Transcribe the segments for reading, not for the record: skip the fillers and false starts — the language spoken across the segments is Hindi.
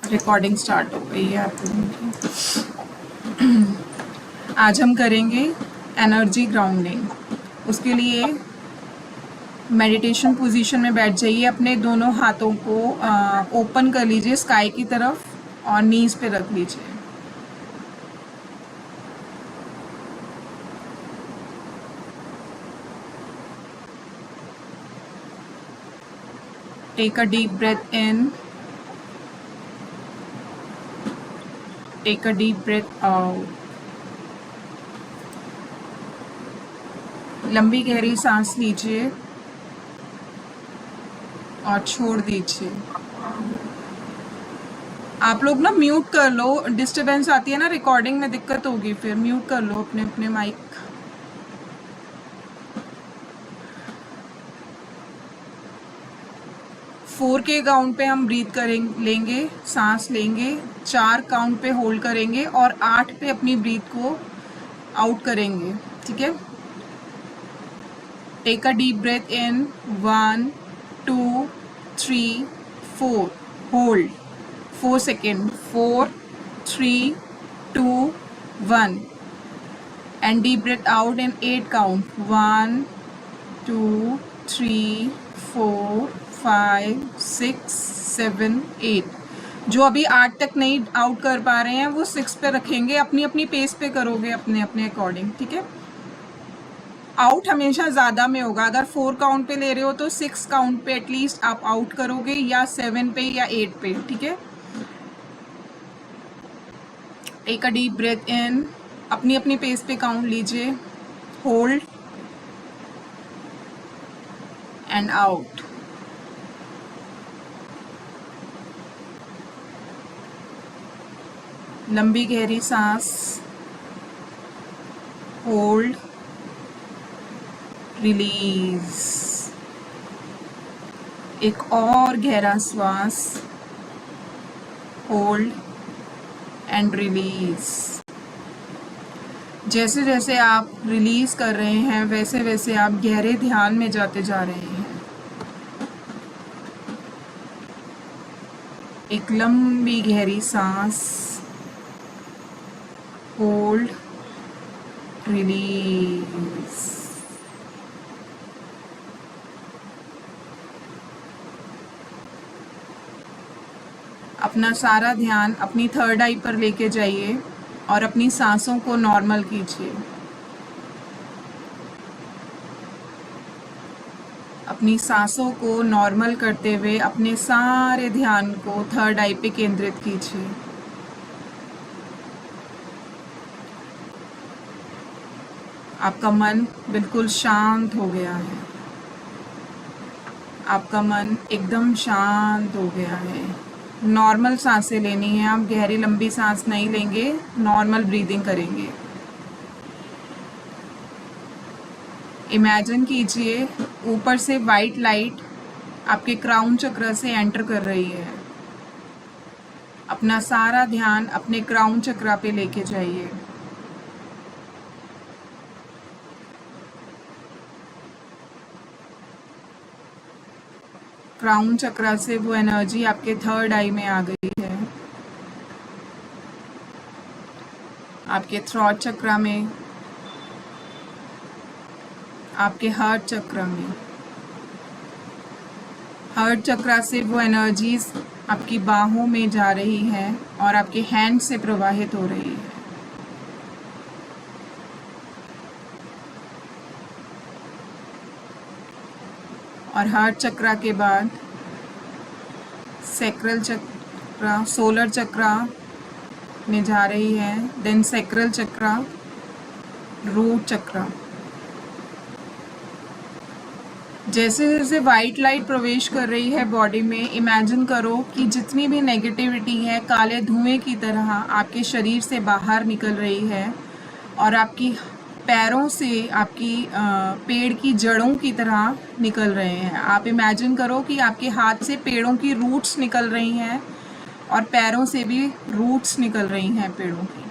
रिकॉर्डिंग स्टार्ट हो गई है आप लोगों की। आज हम करेंगे एनर्जी ग्राउंडिंग। उसके लिए मेडिटेशन पोजीशन में बैठ जाइए, अपने दोनों हाथों को ओपन कर लीजिए स्काई की तरफ और नीज पे रख लीजिए। Take a deep breath in, take a deep breath out. लंबी गहरी सांस लीजिए और छोड़ दीजिए। आप लोग ना म्यूट कर लो, डिस्टरबेंस आती है ना, रिकॉर्डिंग में दिक्कत होगी, फिर म्यूट कर लो अपने अपने माइक। 4 के काउंट पे हम ब्रीथ लेंगे, सांस लेंगे, 4 काउंट पे होल्ड करेंगे और 8 पे अपनी ब्रीथ को आउट करेंगे। ठीक है, take a deep breath in, 1 2 3 4, hold 4 second, 4 3 2 1, and deep breath out in 8 count, 1 2 3 4 5 6 7 8। जो अभी 8 तक नहीं आउट कर पा रहे हैं वो 6 पे रखेंगे, अपनी अपनी पेस पे करोगे, अपने अपने अकॉर्डिंग। ठीक है, आउट हमेशा ज़्यादा में होगा। अगर 4 काउंट पे ले रहे हो तो 6 काउंट पे एटलीस्ट आप आउट करोगे, या 7 पे या 8 पे। ठीक है, टेक अ डीप ब्रेथ इन, अपनी अपनी पेस पे काउंट लीजिए, होल्ड एंड आउट। लंबी गहरी सांस, होल्ड, रिलीज। एक और गहरा श्वास, होल्ड एंड रिलीज। जैसे जैसे आप रिलीज कर रहे हैं वैसे वैसे आप गहरे ध्यान में जाते जा रहे हैं। एक लंबी गहरी सांस, होल्ड, रिलीज। अपना सारा ध्यान अपनी थर्ड आई पर लेके जाइए और अपनी सांसों को नॉर्मल कीजिए। अपनी सांसों को नॉर्मल करते हुए अपने सारे ध्यान को थर्ड आई पे केंद्रित कीजिए। आपका मन बिल्कुल शांत हो गया है, आपका मन एकदम शांत हो गया है। नॉर्मल सांसें लेनी है, आप गहरी लंबी सांस नहीं लेंगे, नॉर्मल ब्रीदिंग करेंगे। इमेजिन कीजिए ऊपर से वाइट लाइट आपके क्राउन चक्र से एंटर कर रही है। अपना सारा ध्यान अपने क्राउन चक्र पे लेके जाइए। क्राउन चक्र से वो एनर्जी आपके थर्ड आई में आ गई है, आपके थ्रॉट चक्र में, आपके हार्ट चक्र में। हार्ट चक्र से वो एनर्जीज आपकी बाहों में जा रही है और आपके हैंड से प्रवाहित हो रही है। और हार्ट चक्र के बाद सैक्रल चक्र, सोलर चक्र में जा रही है, देन सैक्रल चक्र, रूट चक्र। जैसे जैसे वाइट लाइट प्रवेश कर रही है बॉडी में, इमेजिन करो कि जितनी भी नेगेटिविटी है काले धुएं की तरह आपके शरीर से बाहर निकल रही है और आपकी पैरों से आपकी पेड़ की जड़ों की तरह निकल रहे हैं। आप इमेजिन करो कि आपके हाथ से पेड़ों की रूट्स निकल रही हैं और पैरों से भी रूट्स निकल रही हैं पेड़ों की।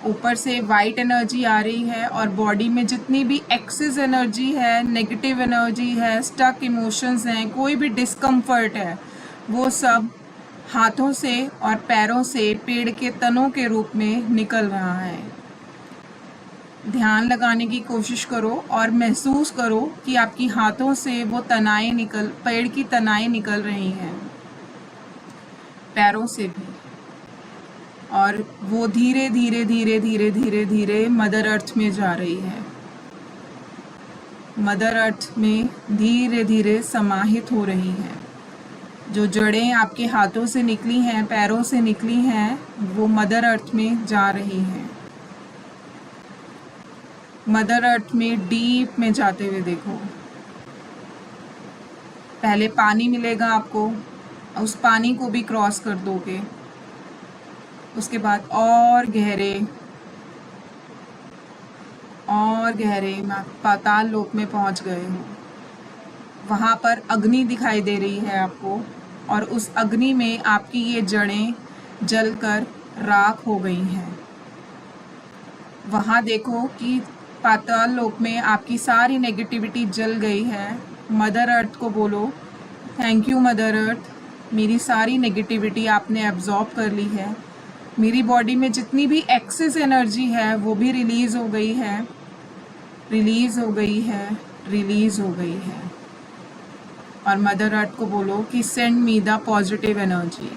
ऊपर से वाइट एनर्जी आ रही है और बॉडी में जितनी भी एक्सेस एनर्जी है, नेगेटिव एनर्जी है, स्टक इमोशंस हैं, कोई भी डिस्कम्फर्ट है, वो सब हाथों से और पैरों से पेड़ के तनों के रूप में निकल रहा है। ध्यान लगाने की कोशिश करो और महसूस करो कि आपकी हाथों से वो पेड़ की तनाएं निकल रही हैं, पैरों से भी। और वो धीरे धीरे धीरे धीरे धीरे धीरे मदर अर्थ में जा रही है। मदर अर्थ में धीरे धीरे समाहित हो रही हैं। जो जड़ें आपके हाथों से निकली हैं, पैरों से निकली हैं, वो मदर अर्थ में जा रही हैं। मदर अर्थ में डीप में जाते हुए देखो। पहले पानी मिलेगा आपको, उस पानी को भी क्रॉस कर दोगे। उसके बाद और गहरे पाताल लोक में पहुंच गए हो। वहाँ पर अग्नि दिखाई दे रही है आपको, और उस अग्नि में आपकी ये जड़ें जलकर राख हो गई हैं। वहाँ देखो कि पाताल लोक में आपकी सारी नेगेटिविटी जल गई है। मदर अर्थ को बोलो, थैंक यू मदर अर्थ, मेरी सारी नेगेटिविटी आपने एब्जॉर्ब कर ली है। मेरी बॉडी में जितनी भी एक्सेस एनर्जी है वो भी रिलीज़ हो गई है, रिलीज़ हो गई है, रिलीज़ हो गई है। और मदर अर्थ को बोलो कि send me the positive energy.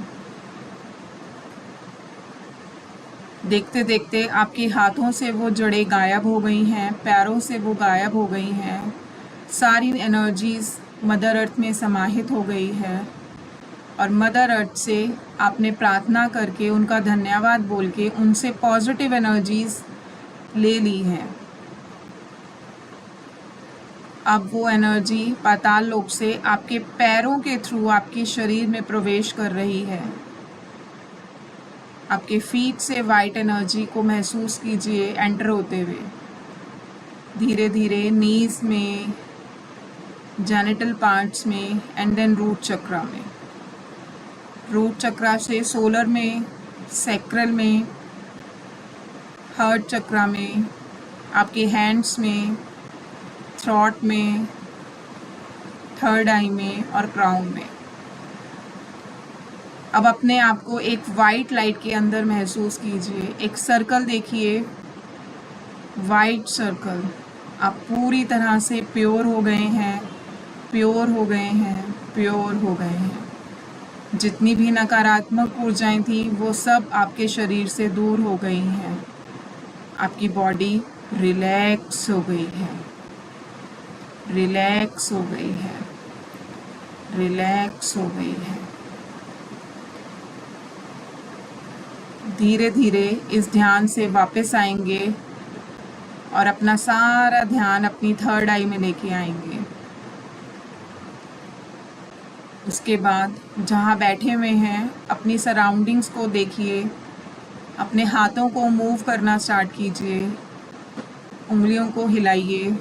देखते देखते आपके हाथों से वो जड़ें गायब हो गई हैं, पैरों से वो गायब हो गई हैं। सारी एनर्जीज मदर अर्थ में समाहित हो गई है। और मदर अर्थ से आपने प्रार्थना करके, उनका धन्यवाद बोल के, उनसे पॉजिटिव एनर्जीज ले ली हैं। अब वो एनर्जी पाताल लोक से आपके पैरों के थ्रू आपके शरीर में प्रवेश कर रही है। आपके फीट से वाइट एनर्जी को महसूस कीजिए एंटर होते हुए। धीरे धीरे नीज में, जेनिटल पार्ट्स में, एंड देन रूट चक्रा में। रूट चक्रा से सोलर में, सैक्रल में, हार्ट चक्रा में, आपके हैंड्स में, थ्रॉट में, थर्ड आई में और क्राउन में। अब अपने आप को एक वाइट लाइट के अंदर महसूस कीजिए। एक सर्कल देखिए, वाइट सर्कल। आप पूरी तरह से प्योर हो गए हैं, प्योर हो गए हैं, प्योर हो गए हैं। जितनी भी नकारात्मक ऊर्जाएं थी वो सब आपके शरीर से दूर हो गई हैं। आपकी बॉडी रिलैक्स हो गई है, रिलैक्स हो गई है, रिलैक्स हो गई है। धीरे धीरे इस ध्यान से वापस आएंगे और अपना सारा ध्यान अपनी थर्ड आई में लेके आएंगे। उसके बाद जहाँ बैठे हुए हैं अपनी सराउंडिंग्स को देखिए, अपने हाथों को मूव करना स्टार्ट कीजिए, उंगलियों को हिलाइए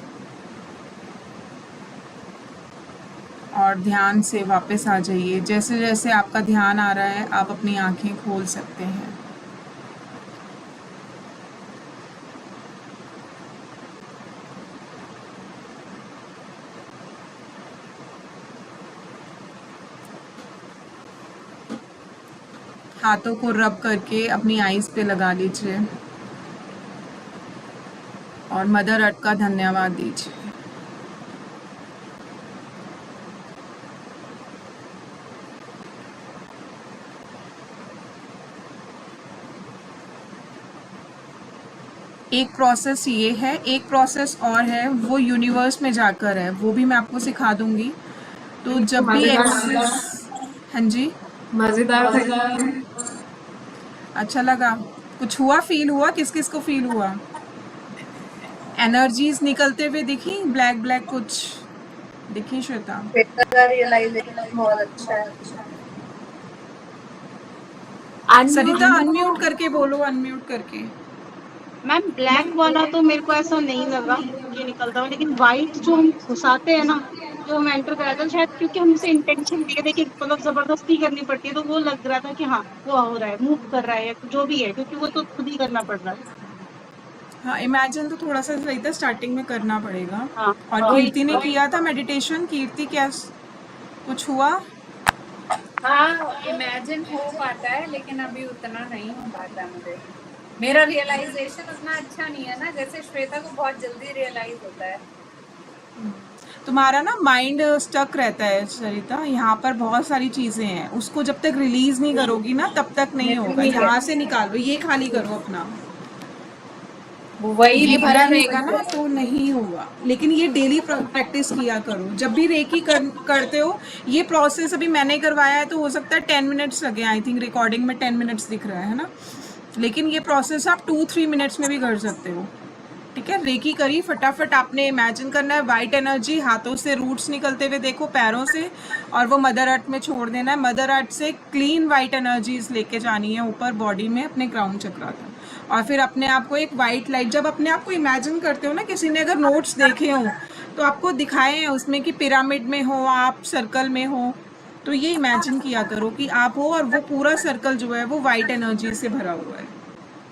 और ध्यान से वापस आ जाइए। जैसे जैसे आपका ध्यान आ रहा है आप अपनी आंखें खोल सकते हैं। हाथों को रब करके अपनी आईज पे लगा लीजिए और मदर अर्थ का धन्यवाद दीजिए। एक प्रोसेस ये है, एक प्रोसेस और है, वो यूनिवर्स में जाकर है, वो भी मैं आपको सिखा दूंगी। तो जब भी एक्सेस, हाँ जी, मजेदार था। अच्छा लगा? कुछ हुआ, फील हुआ? किस किस को फील हुआ? एनर्जीज निकलते हुए दिखी, ब्लैक ब्लैक कुछ दिखी श्वेता? रियलाइजेशन बहुत अच्छा है। सरिता अनम्यूट करके बोलो, अनम्यूट करके। मैम ब्लैक वाला तो मेरे को ऐसा नहीं लगा कि निकलता हुआ, लेकिन व्हाइट जो हम घुसाते हैं ना, जो हम एंटर कराते हैं, शायद क्योंकि हमसे इंटेंशन दिए थे कि मतलब जबरदस्ती करनी पड़ती है, तो वो लग रहा था कि हाँ वो हो रहा है, मूव कर रहा है, जो भी है, क्योंकि वो तो खुद ही करना पड़ रहा है। हाँ, इमेजिन तो थोड़ा सा सही था, स्टार्टिंग में करना पड़ेगा। हाँ, और कीर्ति ने किया था मेडिटेशन। कीर्ति क्या कुछ हुआ? हाँ, इमेजिन हो पाता है लेकिन अभी उतना नहीं हो पाता मुझे। मेरा रियलाइजेशन उतना अच्छा नहीं है ना, जैसे श्वेता को बहुत जल्दी रियलाइज होता है। तुम्हारा ना माइंड स्टक रहता है सरिता, यहाँ पर बहुत सारी चीजें हैं, उसको जब तक रिलीज नहीं करोगी ना तब तक नहीं होगा। यहाँ से निकालो, ये खाली करो अपना, वही ये नहीं भरा कर रहेगा ना तो नहीं होगा। लेकिन ये डेली प्रैक्टिस किया करो, जब भी रेकी करते हो। ये प्रोसेस अभी मैंने करवाया है तो हो सकता है 10 मिनट्स लगे, आई थिंक रिकॉर्डिंग में 10 मिनट्स दिख रहा है ना, लेकिन ये प्रोसेस आप 2-3 मिनट्स में भी कर सकते हो। ठीक है, रेकी करी फटाफट। आपने इमेजिन करना है वाइट एनर्जी हाथों से रूट्स निकलते हुए देखो, पैरों से, और वो मदर अर्थ में छोड़ देना है। मदर अर्थ से क्लीन वाइट एनर्जीज लेके जानी है ऊपर बॉडी में अपने क्राउन चक्रा तक। और फिर अपने आप को एक वाइट लाइट, जब अपने आप को इमेजिन करते हो ना, किसी ने अगर नोट्स देखे हो तो आपको दिखाए हैं उसमें कि पिरामिड में हो आप, सर्कल में हो, तो ये इमेजिन किया करो कि आप हो और वो पूरा सर्कल जो है वो वाइट एनर्जी से भरा हुआ है।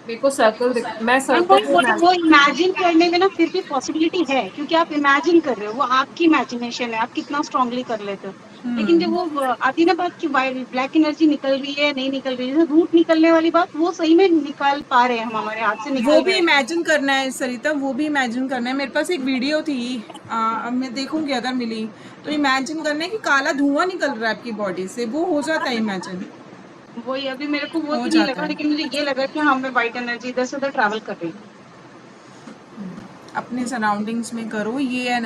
मेरे को सर्कल मैं मैम सर्कल वो इमेजिन करने में ना फिर भी पॉसिबिलिटी है, क्योंकि आप इमेजिन कर रहे हो, वो आपकी इमेजिनेशन है, आप कितना स्ट्रांगली कर लेते हो। लेकिन जब वो आती ना बात कि ब्लैक एनर्जी निकल रही है नहीं निकल रही है, रूट निकलने वाली बात, वो सही में निकाल पा रहे हैं हम, हमारे हाथ से वो निकल भी रहे हैं। इमेजिन करना है सरिता, वो भी इमेजिन करना है। मेरे पास एक वीडियो थी, अब मैं देखूंगी अगर मिली तो। इमेजिन करना है कि काला धुआं निकल रहा है आपकी बॉडी से, वो हो जाता है इमेजिन, वही अभी मेरे को वो हो भी नहीं जाता लगा, है। लेकिन मुझे ये लगा कि हाँ मैं व्हाइट एनर्जी इधर से उधर ट्रैवल कर रही हूँ। अपने सराउंडिंग्स में करो ये।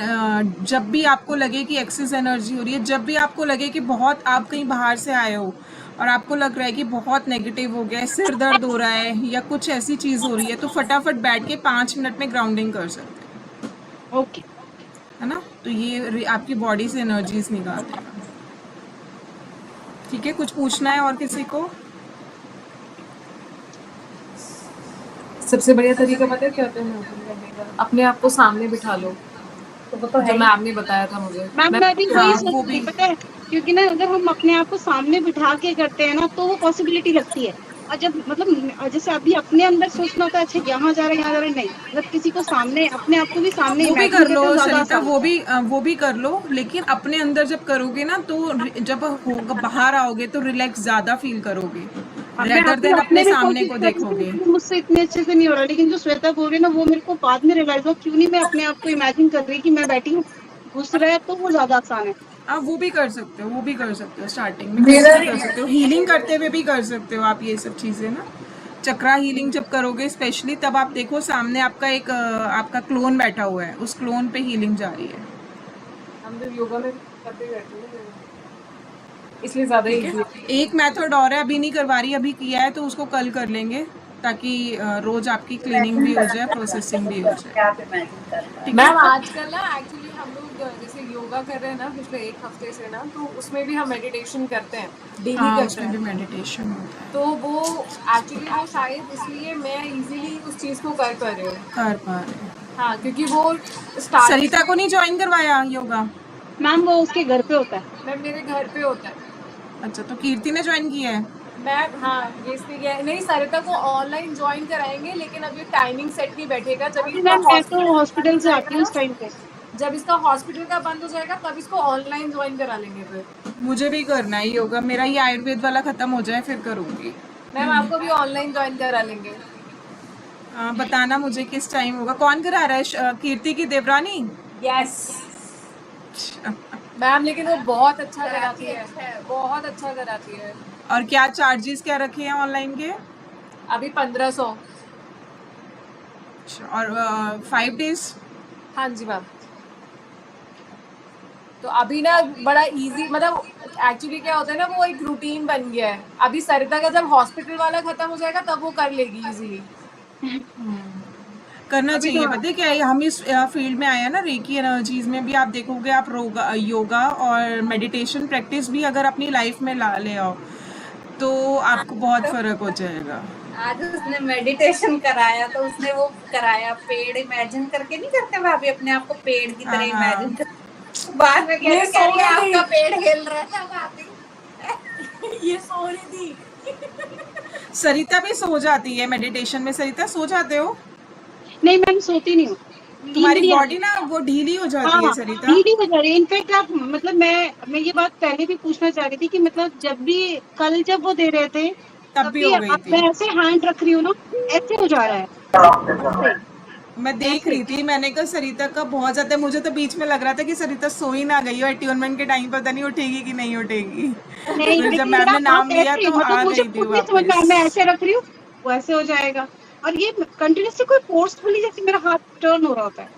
जब भी आपको लगे कि एक्सेस एनर्जी हो रही है, जब भी आपको लगे कि बहुत आप कहीं बाहर से आए हो और आपको लग रहा है कि बहुत नेगेटिव हो गया है, सिर दर्द हो रहा है या कुछ ऐसी चीज़ हो रही है, तो फटाफट बैठ के 5 मिनट में ग्राउंडिंग कर सकते हैं, ओके। है ना। तो ये आपकी बॉडी से एनर्जीज निकाल देगा। ठीक है, कुछ पूछना है और किसी को? सबसे बढ़िया तरीका पता है क्या होता है इमेजिन करने का? अपने आप को सामने बिठा लो, तो वो तो जो मैम ने बताया था मुझे। मैम मैं भी वही हाँ सोच वो रही भी। थी, पता है, क्योंकि ना अगर हम अपने आप को सामने बिठा के करते हैं ना तो वो पॉसिबिलिटी लगती है। और जब मतलब जैसे अभी अपने अंदर सोचना होता है, अच्छा यहाँ जा रहे हैं यहाँ जा रहे हैं, नहीं, मतलब किसी को सामने, अपने आप को भी सामने वो भी इमेजिन कर लो करते हैं, ज्यादा सरिता, आसान होता है। वो भी कर लो, लेकिन अपने अंदर जब करोगे ना तो जब होगा बाहर आओगे तो रिलैक्स ज्यादा फील करोगे, हाँ, मैं रेदर अभी देन अपने अपने भी सामने कोशिश को कर रही थी, देखोगे। लेकिन मुझसे इतने अच्छे से नहीं हो रहा। लेकिन जो श्वेता बोल रही है ना, वो मेरे को बाद में रियलाइज हुआ, क्यों नहीं मैं अपने आप को इमेजिन कर रही कि मैं बैठी हूँ, घुस रहा है, तो वो ज्यादा आसान है। आप वो भी कर सकते हो, वो भी कर सकते हो, स्टार्टिंग में कहीं भी कर सकते हो, हीलिंग करते हुए भी कर सकते हो आप ये सब चीज़ें ना। चक्रा हीलिंग जब करोगे स्पेशली, तब आप देखो सामने आपका एक आपका क्लोन बैठा हुआ है, उस क्लोन पे हीलिंग जा रही है। हम जब योगा में करते रहते हैं इसलिए ज्यादा ठीक इजी है, है। एक मेथड और है, अभी नहीं करवा रही, अभी किया है तो उसको कल कर लेंगे, ताकि रोज आपकी क्लीनिंग भी हो जाए, प्रोसेसिंग भी हो जाए। ठीक है, मैम आजकल ना एक्चुअली हम लोग जैसे योगा कर रहे हैं ना पिछले 1 हफ्ते से ना, तो उसमें भी हम मेडिटेशन करते हैं, डेली हाँ करते उसमें भी हैं। मेडिटेशन होता है। तो वो एक्चुअली वो शायद इसलिए मैं इजीली उस चीज को कर पा रही हूँ। कर पा रहे हैं। हाँ, क्योंकि वो स्टार्ट सरिता को नहीं ज्वाइन करवाया योगा? मैम वो उसके घर पे होता है। मैम मेरे घर पे होता है। अच्छा, तो कीर्ति ने ज्वाइन किया है? मैम हाँ, ये इसलिए नहीं, सरिता को ऑनलाइन ज्वाइन कराएंगे, लेकिन अभी टाइमिंग सेट नहीं बैठेगा। जब अभी इसका मैम मैं तो हॉस्पिटल हॉस्पिटल से आती हूँ उस टाइम पे। जब इसका हॉस्पिटल का बंद हो जाएगा तब इसको ऑनलाइन ज्वाइन करा लेंगे फिर। मुझे भी करना है योगा, मेरा ये आयुर्वेद वाला खत्म हो जाए फिर करूँगी। मैम आपको भी ऑनलाइन ज्वाइन करा लेंगे। बताना मुझे किस टाइम होगा, कौन करा रहा है? कीर्ति की देवरानी? यस मैम, लेकिन वो बहुत अच्छा कराती है, बहुत अच्छा कराती है। और क्या चार्जेस क्या रखे हैं ऑनलाइन के? अभी 1500। और 5 डेज? हाँ जी मैम। तो अभी ना बड़ा इजी, मतलब एक्चुअली क्या होता है ना, वो एक रूटीन बन गया है। अभी सरिता का जब हॉस्पिटल वाला खत्म हो जाएगा तब वो कर लेगी इजीली। करना अभी चाहिए, तो पता है क्या है, हम इस फील्ड में आए हैं ना, रेकी एनर्जीज में भी आप देखोगे, आप योगा और मेडिटेशन प्रैक्टिस भी अगर अपनी लाइफ में ले आओ तो आपको बहुत फर्क हो जाएगा। आज उसने मेडिटेशन कराया तो उसने वो कराया, पेड़ इमेजिन करके नहीं करते भाभी, अपने आप को पेड़ की तरह इमेजिन कर, बाद में कह रही आपका पेड़ हिल रहा था भाभी। ये सो रही थी। सरिता भी सो जाती है मेडिटेशन में। सरिता सो जाते हो? नहीं मैम, सोती नहीं हूँ। तुम्हारी नहीं आ बॉडी रही। ना वो ढीली हो जाती है हाँ, सरिता। ढीली हो जा रही है। इनफैक्ट आप मतलब मैं ये बात पहले भी पूछना चाह रही थी कि मतलब जब भी कल जब वो दे रहे थे तब तब भी भी हो गई मैं थी। ऐसे हैंड रख रही हूँ ना, ऐसे हो जा रहा है, ऐसे मैं देख ऐसे। रही थी, मैंने कहा सरिता का बहुत ज्यादा, मुझे तो बीच में लग रहा था कि सरिता सो ही ना गई हो अट्यूनमेंट के टाइम, पता नहीं उठेगी कि नहीं उठेगी। नहीं, फिर जब लेकिन मैम मेरा ने हाथ नाम लिया ऐसे तो मतलब आ मुझे गई थी खुद नहीं समझ में वापस। आया, मैं ऐसे रख रही हूँ, वो ऐसे हो जाएगा। और ये कंटिन्यूसली कोई फोर्सफुली जैसे मेरा हाथ टर्न हो रहा होता है,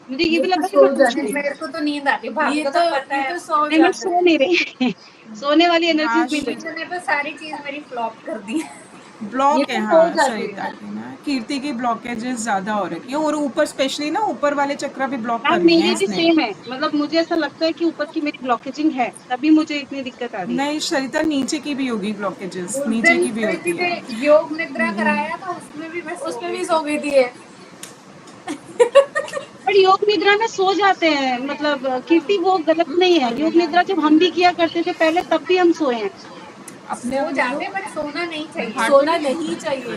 मुझे ये ये भी तो लगा कि मैं सो कुछ जाते नहीं। मेरे को तो नींद आती है, भाभी को तो पता है। ये तो सो नहीं, मैं जाते सो हैं। नहीं रही सोने वाली एनर्जी हाँ नहीं लगी। शीशु ने तो सारी चीज मेरी फ्लॉप कर दी है। ये ब्लॉक है, तो सो हाँ जाती सरिता है। की ना, कीर्ति की ब्लॉकेजेस ज्यादा हो रही है, और ऊपर स्पेशली ना ऊपर वाले चक्र भी ब्लॉक कर मैम लिए हैं मेरी भी इसने। सेम है, मतलब मुझे ऐसा लगता है कि ऊपर की मेरी ब्लॉकेजिंग है, तभी मुझे इतनी दिक्कत आ रही है। नहीं सरिता, नीचे की भी होगी ब्लॉकेजेस, उस नीचे दिन की भी प्रीति होती ने है। योग निद्रा कराया था, उसमें भी मैं उसमें भी सो गई थी ये। पर योग निद्रा में सो जाते हैं, मतलब कीर्ति वो गलत नहीं है। योग निद्रा जब हम भी किया करते थे पहले, तब भी हम सोए हैं। अपने सो आप ले लो। जाते बट सोना नहीं चाहिए। हार्ट सोना पे ले लो। नहीं चाहिए।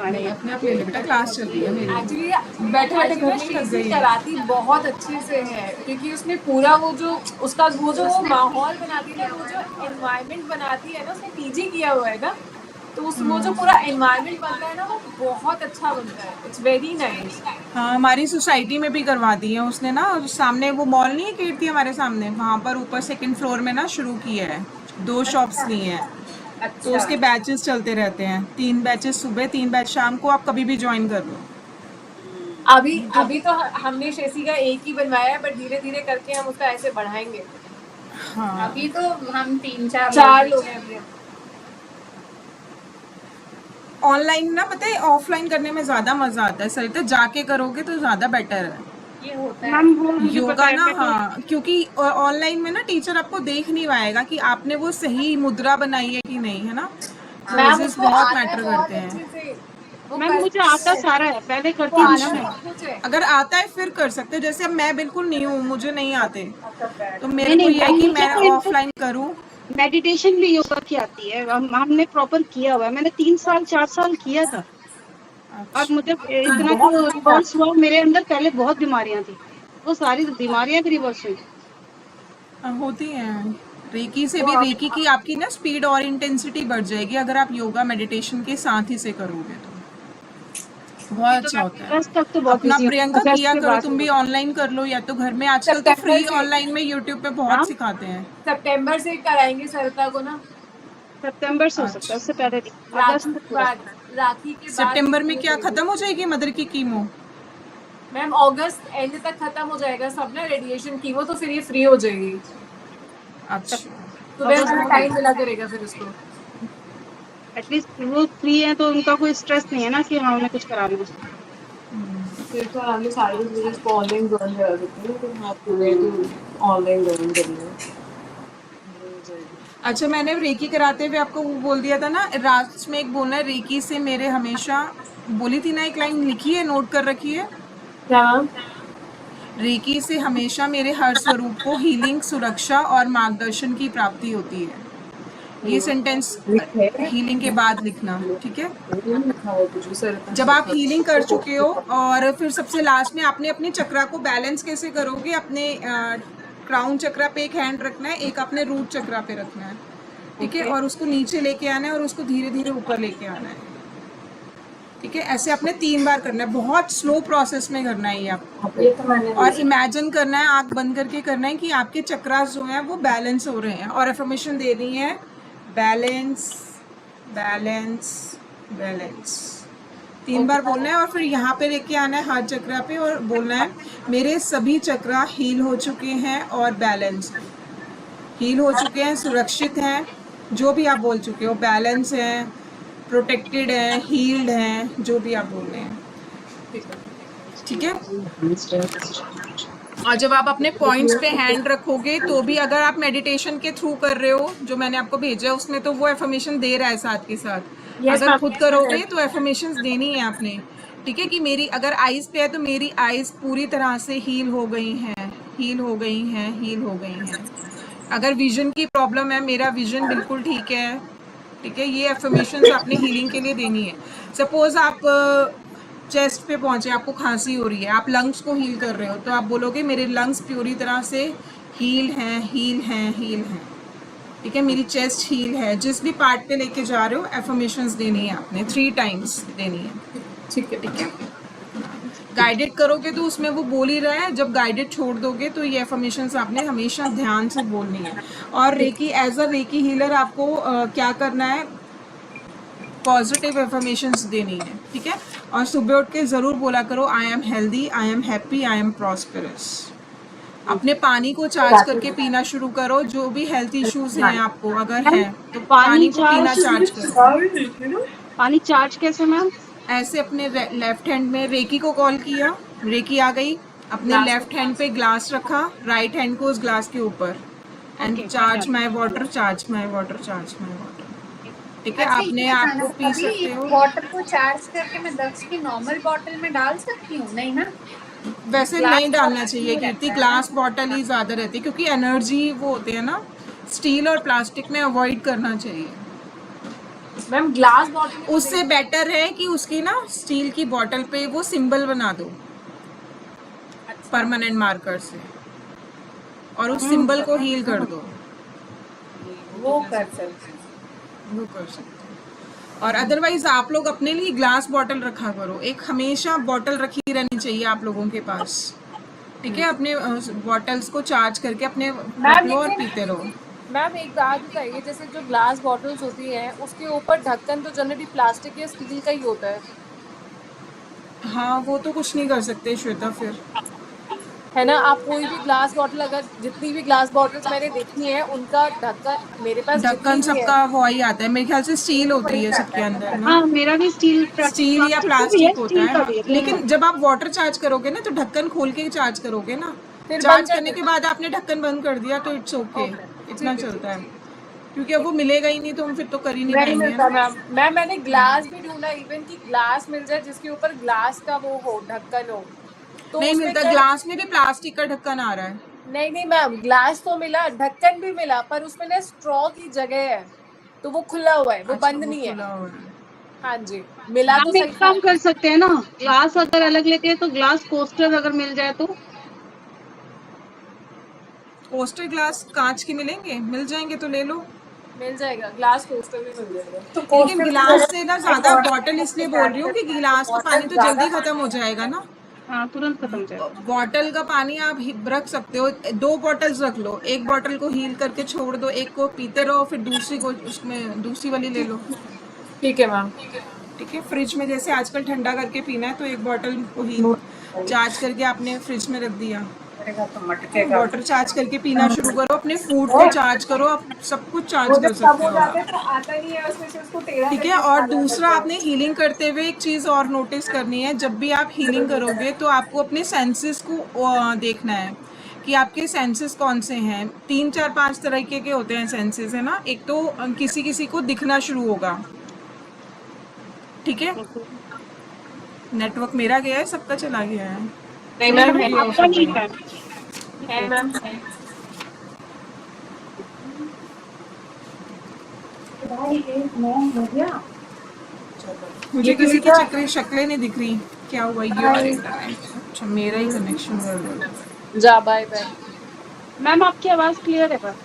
नहीं, अपने आप ले लो बेटा, क्लास चल रही है मेरी। एक्चुअली बैठे बैठे घर में श्रेयसी कराती बहुत अच्छे से है, क्योंकि उसने पूरा वो जो उसका वो जो माहौल बनाती है ना, वो जो एनवायरनमेंट बनाती है ना, उसने पीजी किया हुआ है ना, तो उस वो जो पूरा एनवायरनमेंट बनता है ना, वो बहुत अच्छा बनता है। It's very nice. हाँ, हमारी सोसाइटी में भी करवा दी है उसने ना, सामने वो मॉल नहीं है कीर्ति हमारे सामने, वहाँ पर ऊपर सेकंड फ्लोर में ना शुरू किया है, 2 शॉप्स ली हैं। तो अच्छा उसके बैचेस चलते रहते हैं, 3 बैचेस सुबह, 3 बैच शाम को, आप कभी भी ज्वाइन कर लो। अभी तो हमने श्रेयसी का एक ही बनवाया है, बट धीरे धीरे करके हम उसका ऐसे बढ़ाएंगे। हाँ, अभी तो हम 3-4 4 लोग हैं अभी हम। ऑनलाइन ना पता है ऑफलाइन करने में ज्यादा मजा आता है सरिता, जाके करोगे तो ज्यादा बेटर है ये होता है। मैम वो मुझे पता योगा है, ना। मैं तो हाँ, क्योंकि ऑनलाइन में ना टीचर आपको देख नहीं पाएगा कि आपने वो सही मुद्रा बनाई है कि नहीं, है ना। मैम पोजेस उसको बहुत आता है मैटर बहुत करते हैं। अच्छे से। वो मैम मुझे करती आता है, सारा है, पहले उसको करती थी ना आता मैं। सब कुछ है। अगर आता है फिर कर सकते हो, जैसे अब मैं बिल्कुल नहीं हूँ, मुझे नहीं आते, तो नहीं मेरे को नहीं ये है मैम, कि मुझे मैं तो इनफैक्ट ऑफलाइन करूँ। मेडिटेशन भी योगा की आती है, हमने प्रॉपर किया हुआ है, मैंने 3 साल 4 साल किया था। और अच्छा, मुझे इतना जो रिवर्स हुआ, मेरे अंदर पहले बहुत बीमारियां थी, वो सारी बीमारियां भी रिवर्स हुई। होती हैं। रेकी से भी, रेकी की आपकी ना स्पीड और इंटेंसिटी बढ़ जाएगी अगर आप योगा मेडिटेशन के साथ ही से करोगे तो बहुत अभी तो अच्छा मैं होता है। अगस्त तक तो बहुत अपना बिजी हूँ, प्रियंका अगस्त किया के करो, बाद तुम भी होगा। ऑनलाइन कर लो, या तो घर में आजकल तो सितंबर फ्री से ऑनलाइन में यूट्यूब पे बहुत हाँ, सिखाते हैं। सितंबर से कराएंगे सरिता को ना, सितंबर से हो सकता है, अच्छा, उससे पहले नहीं, अगस्त राखी तक के पूरा। बाद। राखी के बाद सितंबर में शुरू क्या करेंगे। खत्म हो जाएगी मदर की कीमो? मैम अगस्त एंड तक खत्म हो जाएगा सब ना, रेडिएशन की वो, तो फिर ये फ्री हो जाएगी। अच्छा, सुबह अगस्त वाला में टाइम मिला करेगा फिर उसको। एटलीस्ट वो फ्री है तो उनका कोई स्ट्रेस नहीं है ना कि हाँ उन्हें कुछ कराना है। फिर तो आराम से 5:30 को ऑनलाइन ज्वाइन करा सकते हैं, तो आप पूरे तो ऑनलाइन ज्वाइन करिए। अच्छा, मैंने रेकी कराते हुए आपको वो बोल दिया था ना, रात में एक बोलना है, रेकी से मेरे हमेशा, बोली थी ना, एक लाइन लिखी है, नोट कर रखी है, क्या मैम? रेकी से हमेशा मेरे हर स्वरूप को हीलिंग, सुरक्षा और मार्गदर्शन की प्राप्ति होती है। ये सेंटेंस हीलिंग के बाद लिखना, ठीक है। जब आप हीलिंग कर चुके हो और फिर सबसे लास्ट में आपने अपने चक्रा को बैलेंस कैसे करोगे, अपने क्राउन चक्रा पे एक हैंड रखना है, एक अपने रूट चक्रा पे रखना है, ठीक है, और उसको नीचे लेके आना है और उसको धीरे धीरे ऊपर लेके आना है, ठीक है। ऐसे आपने 3 बार करना है, बहुत स्लो प्रोसेस में करना है ये आपको। और इमेजिन करना है, आंख बंद करके करना है कि आपके चक्रास जो हैं वो बैलेंस हो रहे हैं, और एफर्मेशन दे रही है, बैलेंस बैलेंस बैलेंस, 3 बार बोलना है। और फिर यहाँ पे लेके आना है हाथ चक्रा पे और बोलना है, मेरे सभी चक्रा हील हो चुके हैं और बैलेंस हैं, हील हो चुके हैं, सुरक्षित हैं, जो भी आप बोल चुके हो, बैलेंस हैं, प्रोटेक्टेड हैं, हील्ड हैं, जो भी आप बोल रहे हैं, ठीक है। और जब आप अपने पॉइंट्स पे हैंड रखोगे तो भी, अगर आप मेडिटेशन के थ्रू कर रहे हो, जो मैंने आपको भेजा है उसमें तो वो एफर्मेशन दे रहा है साथ के साथ, अगर खुद करोगे तो एफर्मेशंस देनी है आपने, ठीक है, कि मेरी अगर आइज पे है तो मेरी आइज पूरी तरह से हील हो गई हैं, हील हो गई हैं, हील हो गई हैं। अगर विजन की प्रॉब्लम है, मेरा विजन बिल्कुल ठीक है, ठीक है। ये एफर्मेशंस आपने हीलिंग के लिए देनी है। सपोज आप चेस्ट पे पहुंचे, आपको खांसी हो रही है, आप लंग्स को हील कर रहे हो, तो आप बोलोगे मेरे लंग्स पूरी तरह से हील हैं, हील हैं, हील हैं। ठीक है, मेरी चेस्ट हील है। जिस भी पार्ट पे लेके जा रहे हो एफर्मेशंस देनी है आपने, 3 टाइम्स देनी है। ठीक है, ठीक है। गाइडेड करोगे तो उसमें वो बोल ही रहा है, जब गाइडेड छोड़ दोगे तो ये एफर्मेशंस आपने हमेशा ध्यान से बोलनी है। और reiki as a reiki healer आपको क्या करना है, पॉजिटिव एफर्मेशंस देनी है। ठीक है, और सुबह उठ के ज़रूर बोला करो I am healthy, I am happy, I am prosperous. अपने पानी को चार्ज करके पीना शुरू करो। जो भी हेल्थ इश्यूज हैं आपको अगर हैं तो पानी को पीना चार्ज करो। पानी चार्ज कैसे मैम? ऐसे अपने लेफ्ट हैंड में रेकी को कॉल किया, रेकी आ गई, अपने लेफ्ट हैंड पे ग्लास रखा, राइट हैंड को उस ग्लास के ऊपर, and charge my water, charge my water, charge my water. ठीक है, आपने आपको पी सकते हो। वाटर को चार्ज करके मैं दक्ष की नॉर्मल बॉटल में डाल सकती हूँ? नहीं ना, वैसे नहीं डालना चाहिए कीर्ति, ग्लास बॉटल ही ज़्यादा रहती है क्योंकि एनर्जी वो होते हैं ना, स्टील और प्लास्टिक में अवॉइड करना चाहिए। मैम ग्लास बॉटल उससे बेटर है कि उसकी ना स्टील की बॉटल पे वो सिंबल बना दो परमानेंट मार्कर से, और उस सिंबल को हील कर दो। वो कर सकते वो कर सकते हैं। और अदरवाइज आप लोग अपने लिए ग्लास बॉटल रखा करो, एक हमेशा बॉटल रखी रहनी चाहिए आप लोगों के पास। ठीक है, अपने बॉटल्स को चार्ज करके अपने रख लो और पीते रहो। मैम एक बात बताइए, जैसे जो ग्लास बॉटल्स होती हैं उसके ऊपर ढक्कन तो जनरली प्लास्टिक या स्टील का ही होता है। हाँ, वो तो कुछ नहीं कर सकते श्वेता, फिर है ना। आप कोई भी ग्लास बॉटल, अगर जितनी भी ग्लास बॉटल्स मैंने देखी है उनका ढक्कन मेरे पास ढक्कन सबका वो ही आता है, मेरे ख्याल से स्टील होती है सबके अंदर ना। हाँ मेरा भी स्टील या प्लास्टिक होता है, लेकिन जब आप वाटर चार्ज करोगे ना तो ढक्कन खोल के चार्ज करोगे ना। चार्ज करने के बाद आपने ढक्कन बंद कर दिया तो इट्स ओके, इतना चलता है, क्योंकि अब वो मिलेगा ही नहीं तो हम फिर तो कर ही नहीं नहीं पाएंगे मिलता ना। मैम मैंने ग्लास भी ढूंढा, इवन कि ग्लास मिल जाए जिसके ऊपर ग्लास का वो हो, ढक्कन हो, तो नहीं मिलता, ग्लास में भी प्लास्टिक का ढक्कन आ रहा है। नहीं मैम, ग्लास तो मिला, ढक्कन भी मिला, पर उसमें ना स्ट्रॉ की जगह है तो वो खुला हुआ है, वो बंद नहीं है। हाँ जी, मिला तो हम एक काम कर सकते हैं ना, ग्लास अगर अलग लेते हैं तो ग्लास कोस्टर अगर मिल जाए तो। कोस्टर ग्लास कांच के मिलेंगे, मिल जाएंगे तो ले लो, मिल जाएगा, ग्लास कोस्टर भी मिल जाएगा। लेकिन गिलास से ना ज्यादा, बॉटल इसलिए बोल रही हूँ कि गिलास का पानी तो जल्दी खत्म हो जाएगा ना। हाँ तुरंत खत्म हो जाएगा। बॉटल का पानी आप रख सकते हो, 2 बॉटल्स रख लो, एक बॉटल को हील करके छोड़ दो, एक को पीते रहो, फिर दूसरी को उसमें दूसरी वाली ले लो। ठीक है मैम। ठीक है, फ्रिज में जैसे आजकल ठंडा करके पीना है तो एक बॉटल को हील चार्ज करके आपने फ्रिज में रख दिया, वाटर चार्ज करके पीना शुरू करो, अपने फूड को चार्ज करो, आप सब कुछ चार्ज कर सकते हो। ठीक है, और दूसरा आपने हीलिंग करते हुए एक चीज़ और नोटिस करनी है, जब भी आप हीलिंग करोगे तो आपको अपने सेंसेस को देखना है कि आपके सेंसेस कौन से हैं। 3 4 5 तरीके के होते हैं सेंसेस, है ना। एक तो किसी किसी को दिखना शुरू होगा। ठीक है, नेटवर्क मेरा गया है, सबका चला गया है। नहीं मैम, आपका नहीं है। है मैम। मुझे किसी की शक्लें नहीं दिख रही, क्या हुआ ये? अच्छा, मेरा ही कनेक्शन गड़बड़। जा बाय बाय। मैम आपकी आवाज क्लियर है पर।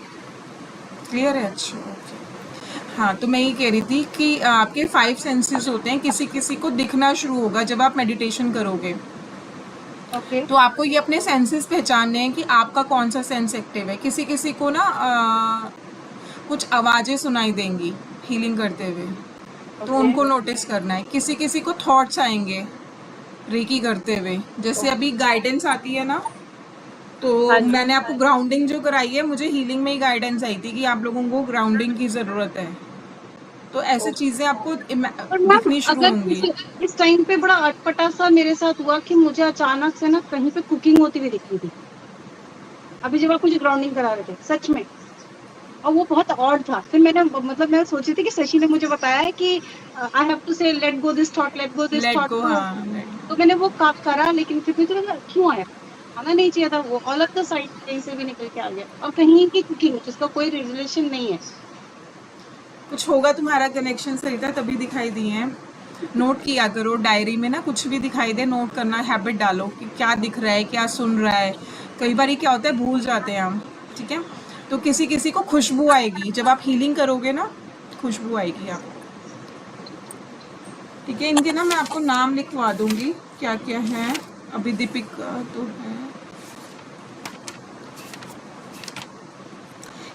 क्लियर है, अच्छा ओके। हाँ, तो मैं ये कह रही थी कि आपके 5 सेंसेस होते हैं, किसी किसी को दिखना शुरू होगा जब आप मेडिटेशन करोगे। ओके। तो आपको ये अपने सेंसेस पहचानने हैं कि आपका कौन सा सेंस एक्टिव है। किसी किसी को ना कुछ आवाज़ें सुनाई देंगी हीलिंग करते हुए, तो उनको नोटिस करना है। किसी किसी को थॉट्स आएंगे रेकी करते हुए, जैसे अभी गाइडेंस आती है ना, तो मैंने आपको ग्राउंडिंग जो कराई है, मुझे हीलिंग में ही गाइडेंस आई थी कि आप लोगों को ग्राउंडिंग की ज़रूरत है। तो ऐसे चीज़ें आपको दिखनी शुरू होंगी। इस टाइम पे बड़ा अटपटा सा मेरे साथ हुआ कि मुझे अचानक से ना कहीं पे कुकिंग होती हुई दिख रही थी, अभी जब आप मुझे ग्राउंडिंग करा रहे थे, सच में। और वो बहुत ऑड था। फिर मैंने मतलब मैं सोची थी कि शशि ने मुझे बताया है कि आई हैव टू से let go this thought, let go this thought. तो मैंने वो करा, लेकिन फिर मुझे लगा क्यों आया, आना नहीं चाहिए था। वो ऑल ऑफ द साइड कहीं से भी निकल के आ गया, और कहीं की कुकिंग जिसका कोई रिलेशन नहीं है। कुछ होगा, तुम्हारा कनेक्शन सही था तभी दिखाई दिए हैं। नोट किया करो डायरी में ना, कुछ भी दिखाई दे नोट करना हैबिट डालो कि क्या दिख रहा है, क्या सुन रहा है। कई बार क्या होता है, भूल जाते हैं हम, ठीक है। तो किसी किसी को खुशबू आएगी जब आप हीलिंग करोगे ना, खुशबू आएगी आपको, ठीक है। इनके ना मैं आपको नाम लिखवा दूंगी क्या क्या है। अभी दीपिका तो है,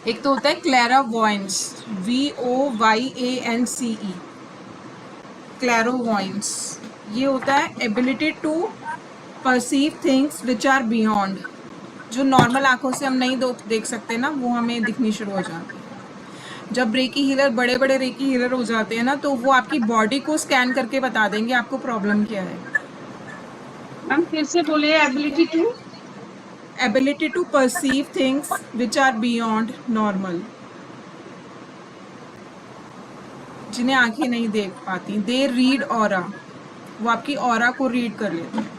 एक तो होता है क्लैरावॉयंस, VOYANCE, क्लैरावॉयंस। ये होता है ability to perceive things which are beyond, जो नॉर्मल आंखों से हम नहीं देख सकते ना, वो हमें दिखनी शुरू हो जाती है। जब रेकी हीलर, बड़े बड़े रेकी हीलर हो जाते हैं ना, तो वो आपकी बॉडी को स्कैन करके बता देंगे आपको प्रॉब्लम क्या है। मैम फिर से बोलिए, ability to perceive things which are beyond normal, जिन्हें आंखें नहीं देख पाती। दे रीड ऑरा, वो आपकी ऑरा को रीड कर लेते हैं।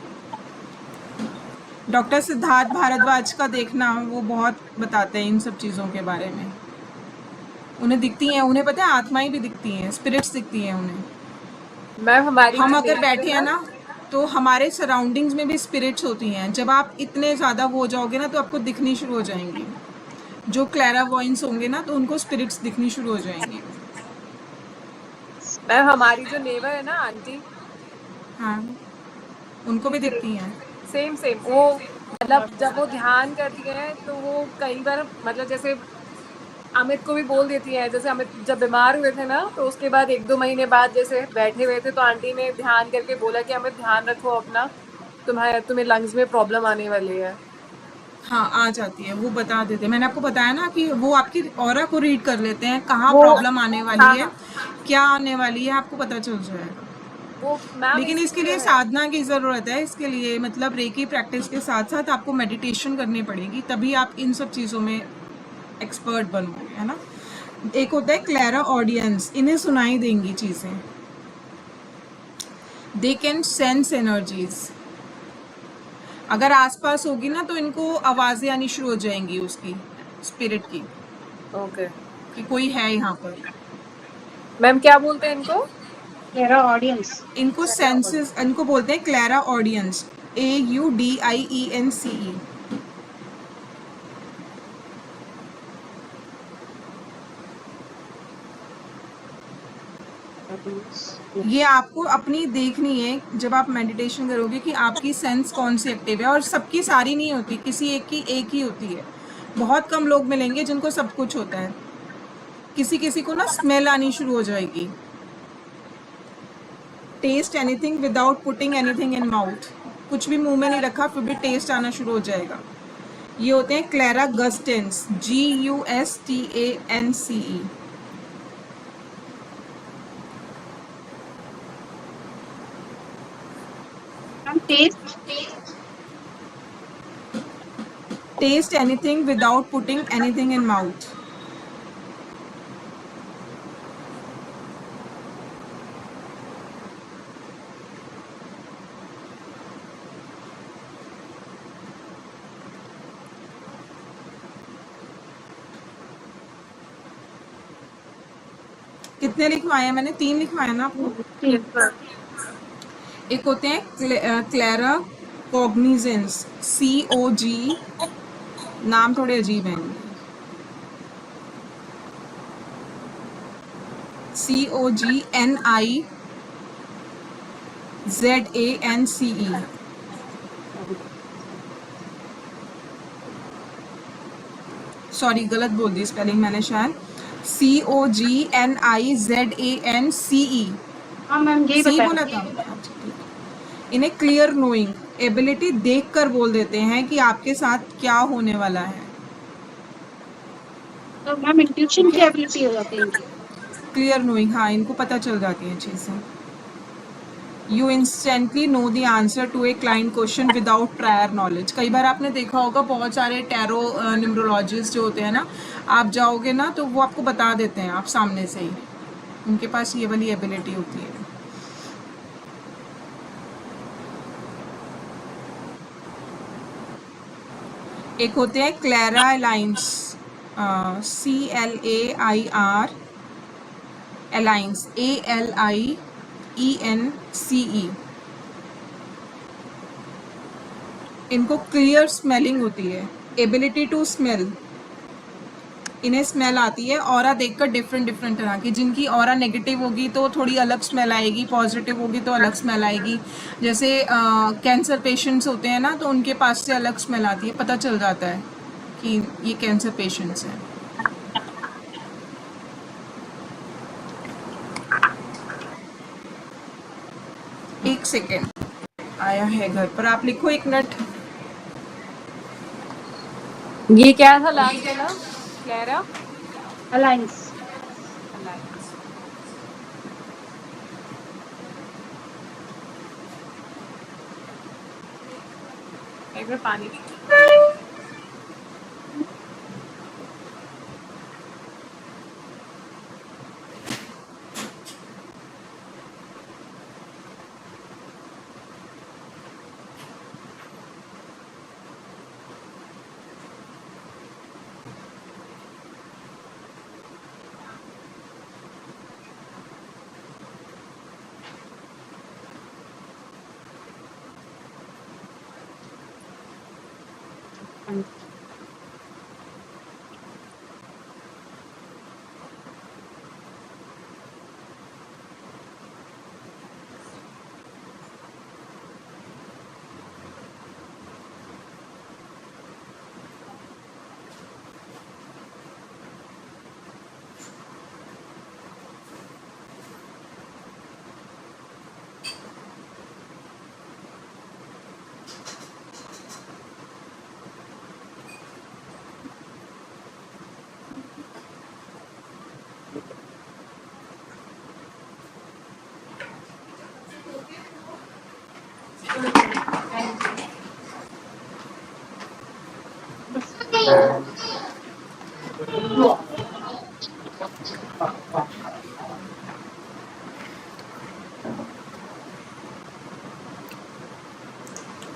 डॉक्टर सिद्धार्थ भारद्वाज का देखना, वो बहुत बताते हैं इन सब चीज़ों के बारे में। उन्हें दिखती हैं, उन्हें पता है आत्माएं भी दिखती हैं, स्पिरिट्स दिखती हैं उन्हें। मैम हमारी हम जो अगर neighbor बैठे हैं ना, तो हमारे सराउंडिंग्स में भी स्पिरिट्स होती हैं। जब आप इतने ज़्यादा वो हो जाओगे ना, तो आपको दिखनी शुरू हो जाएंगी। जो क्लैरावॉयंस होंगे ना, तो उनको स्पिरिट्स दिखनी शुरू हो जाएंगी। मैम हमारी जो नेबर है ना आंटी, हाँ, उनको भी दिखती हैं। सेम वो मतलब जब वो ध्यान करती है तो वो कई बार मतलब जैसे अमित को भी बोल देती है। जैसे अमित जब बीमार हुए थे ना, तो उसके बाद 1-2 महीने बाद जैसे बैठे हुए थे, तो आंटी ने ध्यान करके बोला कि अमित ध्यान रखो अपना, तुम्हें लंग्स में प्रॉब्लम आने वाली है। हाँ, आ जाती है, वो बता देते हैं। मैंने आपको बताया ना कि वो आपकी ऑरा को रीड कर लेते हैं, कहाँ वो- प्रॉब्लम आने वाली हाँ, है, हाँ। क्या आने वाली है, आपको पता चल जाएगा। वो मैम लेकिन इसके लिए है। साधना की ज़रूरत है। इसके लिए मतलब रेकी प्रैक्टिस के साथ साथ आपको मेडिटेशन करनी पड़ेगी, तभी आप इन सब चीज़ों में एक्सपर्ट बनोगे, है ना। एक होता है क्लैरा ऑडियंस, इन्हें सुनाई देंगी चीज़ें। दे कैन सेंस एनर्जीज, अगर आसपास होगी ना, तो इनको आवाज़ें आनी शुरू हो जाएंगी उसकी, स्पिरिट की, ओके कि कोई है यहाँ पर। मैम क्या बोलते हैं इनको? Clara audience. इनको सेंसेस, इनको बोलते हैं क्लैरा ऑडियंस, AUDIENCE। ये आपको अपनी देखनी है जब आप मेडिटेशन करोगे कि आपकी सेंस कौन सी एक्टिव है। और सबकी सारी नहीं होती, किसी एक की एक ही होती है। बहुत कम लोग मिलेंगे जिनको सब कुछ होता है। किसी किसी को ना स्मेल आनी शुरू हो जाएगी। Test anything without putting anything in mouth, कुछ भी मुंह में नहीं रखा फिर भी टेस्ट आना शुरू हो जाएगा। ये होते हैं clairgustance, GUSTANCE। Taste anything without putting anything in mouth. कितने लिखवाए हैं मैंने? 3 लिखवाए ना आपको। एक होते हैं क्लैरा कॉग्निजेंस, COG, नाम थोड़े अजीब हैं, COGNIZANCE। सॉरी, गलत बोल दी स्पेलिंग मैंने शायद। COGNIZANCE। हाँ मैम यही सही बताया। बोला था। इन्हें क्लियर नोइंग एबिलिटी देखकर बोल देते हैं कि आपके साथ क्या होने वाला है। तो मैम इंट्यूशन की एबिलिटी हो जाती है इनकी। क्लियर नोइंग, हाँ, इनको पता चल जाती हैं चीज़ें। You instantly know the answer to a client question without prior knowledge. कई बार आपने देखा होगा बहुत सारे टैरो न्यूमरोलॉजिस्ट जो होते हैं ना, आप जाओगे ना तो वो आपको बता देते हैं आप सामने से ही, उनके पास ये वाली एबिलिटी होती है। एक होते हैं clairalience, CLAIR alliance, ALIENCE। ENCE। इनको क्लियर स्मेलिंग होती है, एबिलिटी टू स्मेल, इन्हें स्मेल आती है ऑरा देखकर डिफरेंट डिफरेंट तरह की। जिनकी ऑरा नेगेटिव होगी तो थोड़ी अलग स्मेल आएगी, पॉजिटिव होगी तो अलग स्मेल आएगी। जैसे कैंसर पेशेंट्स होते हैं ना, तो उनके पास से अलग स्मेल आती है, पता चल जाता है कि ये कैंसर पेशेंट्स हैं। एक सेकेंड, आया है घर पर, आप लिखो एक मिनट। ये क्या था लास्ट वाला क्लेरा? अलायंस। एक बार पानी।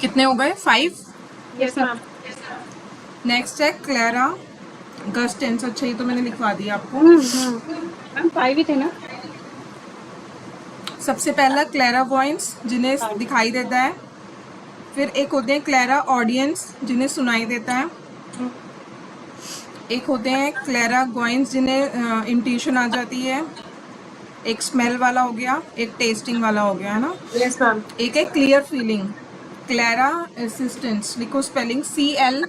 कितने हो गए? 5। Yes ma'am. नेक्स्ट है क्लेरा गस्टेंस। अच्छा, ये तो मैंने लिखवा दिया आपको। मैम 5 ही थे ना? सबसे पहला क्लेरा वॉइस, जिन्हें दिखाई देता है। फिर एक होते हैं क्लेरा ऑडियंस, जिन्हें सुनाई देता है। एक होते हैं क्लेरा गॉइंस, जिन्हें इंट्यूशन आ जाती है। एक स्मेल वाला हो गया, एक टेस्टिंग वाला हो गया, है ना। Yes ma'am. एक है क्लियर फीलिंग। क्लेरा असिस्टेंस, लिखो spelling CLAIR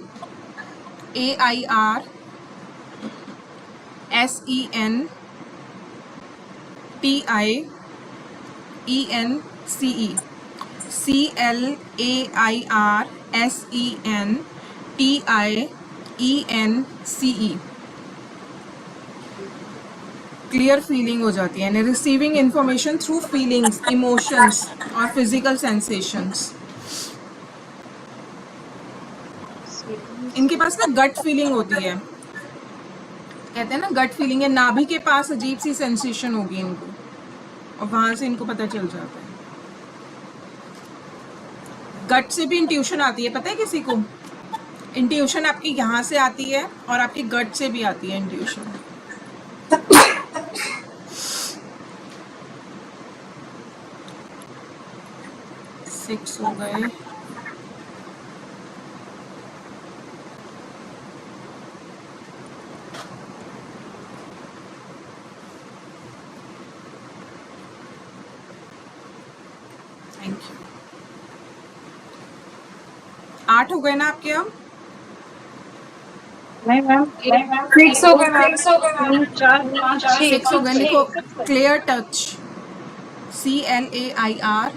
SENTIENCE। CLAIR SENTIENCE। Clear feeling हो जाती है, receiving information through feelings, emotions और फिजिकल सेंसेशंस। इनके पास ना गट फीलिंग होती है, कहते हैं ना गट फीलिंग है। नाभि के पास अजीब सी सेंसेशन होगी इनको, और वहां से इनको पता चल जाता है। गट से भी इंट्यूशन आती है, पता है किसी को? इंट्यूशन आपकी यहाँ से आती है और आपकी गट से भी आती है इंट्यूशन। सिक्स हो गए। Thank you. 8 हो गए ना आपके? अब नहीं मैम, 6 हो गए मैम। 4 5 6 6 हो गए। लिखो clear touch, CLAIR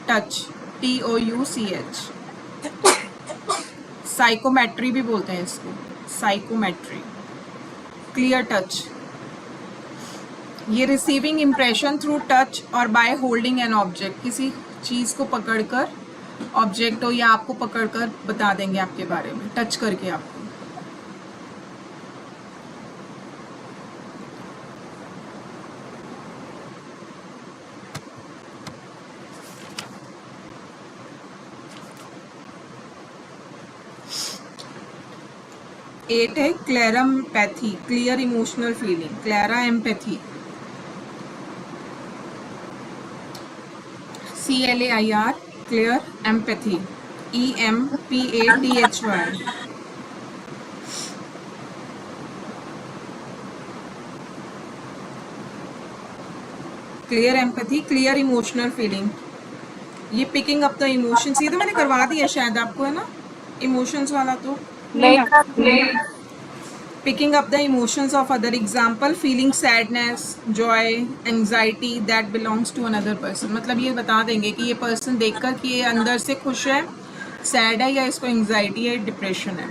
touch, TOUCH। Psychometry भी बोलते हैं इसको, साइकोमेट्री। क्लियर टच, ये रिसीविंग इम्प्रेशन थ्रू टच और बाय होल्डिंग एन ऑब्जेक्ट। किसी चीज़ को पकड़कर, ऑब्जेक्ट हो या आपको पकड़कर बता देंगे आपके बारे में, टच करके आपको। एट है clairempathy, clear emotional feeling, clairempathy. CLAIR, clear empathy. EMPATHY. Clear empathy, clear emotional feeling, ये पिकिंग अप द इमोशंस, ये तो मैंने करवा दिया शायद आपको, है ना, इमोशंस वाला तो। नहीं Picking up the emotions of other, example feeling sadness, joy, anxiety that belongs to another person. मतलब ये बता देंगे कि ये पर्सन देखकर कि ये अंदर से खुश है, सैड है, या इसको एंग्जाइटी है, डिप्रेशन है।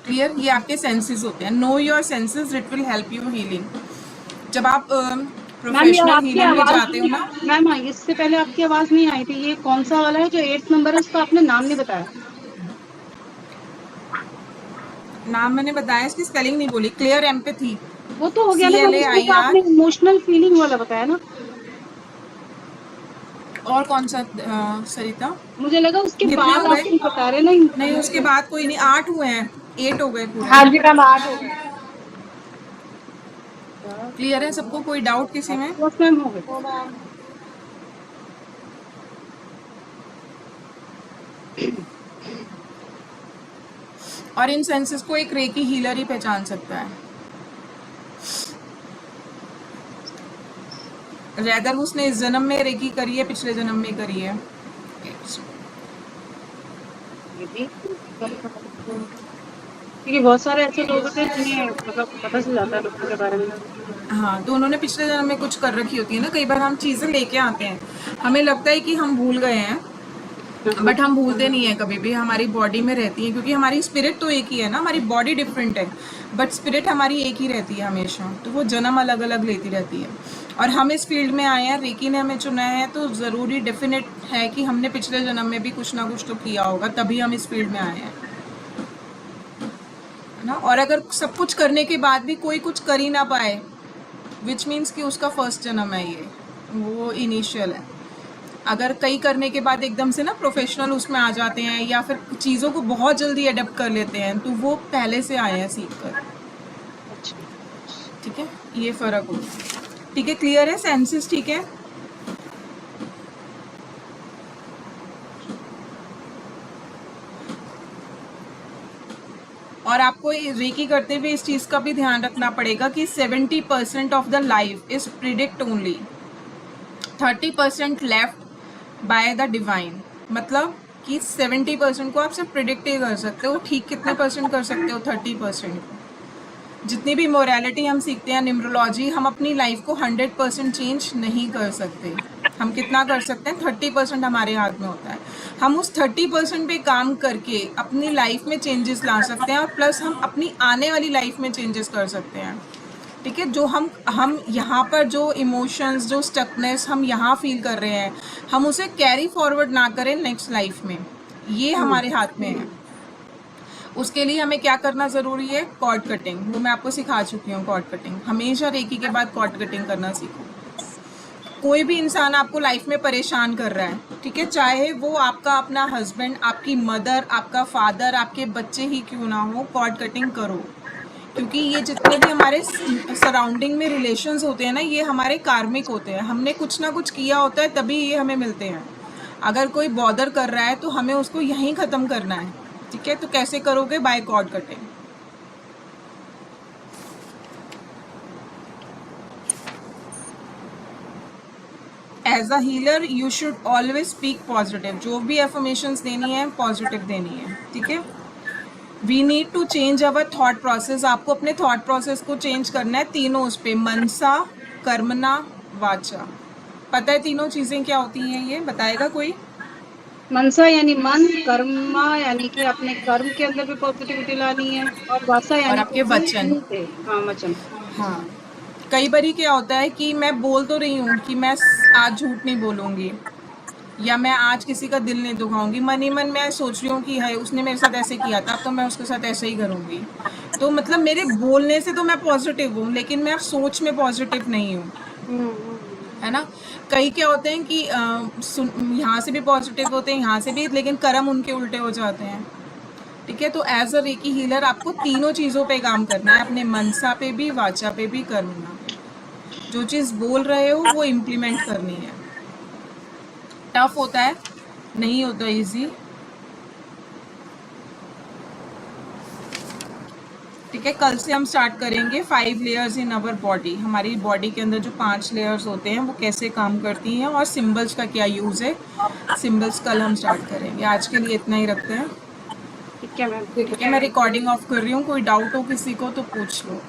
क्लियर, ये आपके सेंसेस होते हैं। Know your senses, it will help you healing. जब आप प्रोफेशनल हीलिंग में जाते हो ना। मैम इससे पहले आपकी आवाज नहीं आई थी, ये कौन सा वाला है जो 8th नंबर है, उसका आपने नाम नहीं बताया। नाम मैंने बताया, इसकी स्पेलिंग नहीं बोली। क्लियर एम्पैथी, वो तो हो गया ना, CLAIR। आपने इमोशनल फीलिंग वाला बताया ना। और कौन सा सरिता? मुझे लगा उसके कितने बाद हो गए? आप बता रहे ना। नहीं, उसके बाद कोई नहीं, 8 हुए हैं, 8 हो गए पूरे। हाँ जी मैम 8 हो गए। क्लियर है सबको, कोई डाउट किसी में? बस मैम हो गए। और इन सेंसेस को एक रेकी हीलर ही पहचान सकता है। रेदर उसने इस जन्म में रेकी करी है, पिछले जन्म में करी है। क्योंकि बहुत सारे ऐसे लोग होते हैं जिन्हें मतलब पता चल जाता है लोगों के बारे में। हाँ, तो उन्होंने पिछले जन्म में कुछ कर रखी होती है ना। कई बार हम चीज़ें लेके आते हैं, हमें लगता है कि हम भूल गए हैं, बट हम भूलते नहीं है कभी भी, हमारी बॉडी में रहती है, क्योंकि हमारी स्पिरिट तो एक ही है ना, हमारी बॉडी डिफरेंट है, बट स्पिरिट हमारी एक ही रहती है हमेशा। तो वो जन्म अलग अलग लेती रहती है। और हम इस फील्ड में आए हैं, रेकी ने हमें चुना है, तो ज़रूरी डेफिनेट है कि हमने पिछले जन्म में भी कुछ ना कुछ तो किया होगा, तभी हम इस फील्ड में आए हैं, है ना। और अगर सब कुछ करने के बाद भी कोई कुछ कर ही ना पाए, विच मीन्स कि उसका फर्स्ट जन्म है ये, वो इनिशियल है। अगर कई करने के बाद एकदम से ना प्रोफेशनल उसमें आ जाते हैं, या फिर चीज़ों को बहुत जल्दी अडेप्ट कर लेते हैं, तो वो पहले से आए हैं सीख कर। ठीक है, ये फ़र्क होता है। ठीक है, क्लियर है सेंसेस? ठीक है, और आपको रेकी करते हुए इस चीज़ का भी ध्यान रखना पड़ेगा कि 70% of the life is predict only, 30% left by the divine. मतलब कि 70% को आप सिर्फ प्रिडिक्ट ही कर सकते हो, ठीक कितने परसेंट कर सकते हो? 30%। जितनी भी मोरालिटी हम सीखते हैं, न्यूमरोलॉजी, हम अपनी लाइफ को 100% चेंज नहीं कर सकते। हम कितना कर सकते हैं? 30% हमारे हाथ में होता है। हम उस 30% पे काम करके अपनी लाइफ में चेंजेस ला सकते हैं, और प्लस हम अपनी आने वाली लाइफ में चेंजेस कर सकते हैं। ठीक है, जो हम यहाँ पर जो इमोशंस, जो स्टकनेस हम यहाँ फील कर रहे हैं, हम उसे कैरी फॉरवर्ड ना करें नेक्स्ट लाइफ में, ये हमारे हाथ में है। उसके लिए हमें क्या करना ज़रूरी है? कॉर्ड कटिंग, वो मैं आपको सिखा चुकी हूँ। कॉर्ड कटिंग, हमेशा रेकी के बाद कॉर्ड कटिंग करना सीखो। कोई भी इंसान आपको लाइफ में परेशान कर रहा है, ठीक है, चाहे वो आपका अपना हस्बैंड, आपकी मदर, आपका फादर, आपके बच्चे ही क्यों ना हो, कॉर्ड कटिंग करो। क्योंकि ये जितने भी हमारे सराउंडिंग में रिलेशंस होते हैं ना, ये हमारे कार्मिक होते हैं। हमने कुछ ना कुछ किया होता है, तभी ये हमें मिलते हैं। अगर कोई बॉदर कर रहा है तो हमें उसको यहीं ख़त्म करना है। ठीक है, तो कैसे करोगे? By cord cutting. As a healer you should always speak positive. जो भी एफर्मेशंस देनी है, पॉजिटिव देनी है। ठीक है, we need to change our thought process. आपको अपने थॉट प्रोसेस को चेंज करना है तीनों उस पे, मनसा, कर्मना, वाचा। पता है तीनों चीज़ें क्या होती हैं? ये बताएगा कोई? मनसा यानी मन, कर्मा यानी कि अपने कर्म के अंदर भी पॉजिटिविटी लानी है, और वासा यानी आपके वचन। हाँ, वचन। हाँ, कई बारी क्या होता है कि मैं बोल तो रही हूँ कि मैं आज झूठ नहीं बोलूँगी, या मैं आज किसी का दिल नहीं दुखाऊंगी। मन ही मन मैं सोच रही हूँ कि है उसने मेरे साथ ऐसे किया था, अब तो मैं उसके साथ ऐसे ही करूँगी। तो मतलब मेरे बोलने से तो मैं पॉजिटिव हूँ, लेकिन मैं सोच में पॉजिटिव नहीं हूँ, है ना। कई क्या होते हैं कि यहाँ से भी पॉजिटिव होते हैं, यहाँ से भी, लेकिन कर्म उनके उल्टे हो जाते हैं। ठीक है, तो एज अ रेकी हीलर आपको तीनों चीज़ों पे काम करना है, अपने मनसा पे भी, वाचा पे भी, कर्मणा पे। जो चीज़ बोल रहे हो वो इम्प्लीमेंट करनी है। टफ होता है, नहीं होता इजी। ठीक है, कल से हम स्टार्ट करेंगे 5 लेयर्स इन अवर बॉडी। हमारी बॉडी के अंदर जो 5 लेयर्स होते हैं वो कैसे काम करती हैं और सिंबल्स का क्या यूज़ है, सिंबल्स कल हम स्टार्ट करेंगे। आज के लिए इतना ही रखते हैं। ठीक है मैम। ठीक है, मैं रिकॉर्डिंग ऑफ कर रही हूँ, कोई डाउट हो किसी को तो पूछ लो।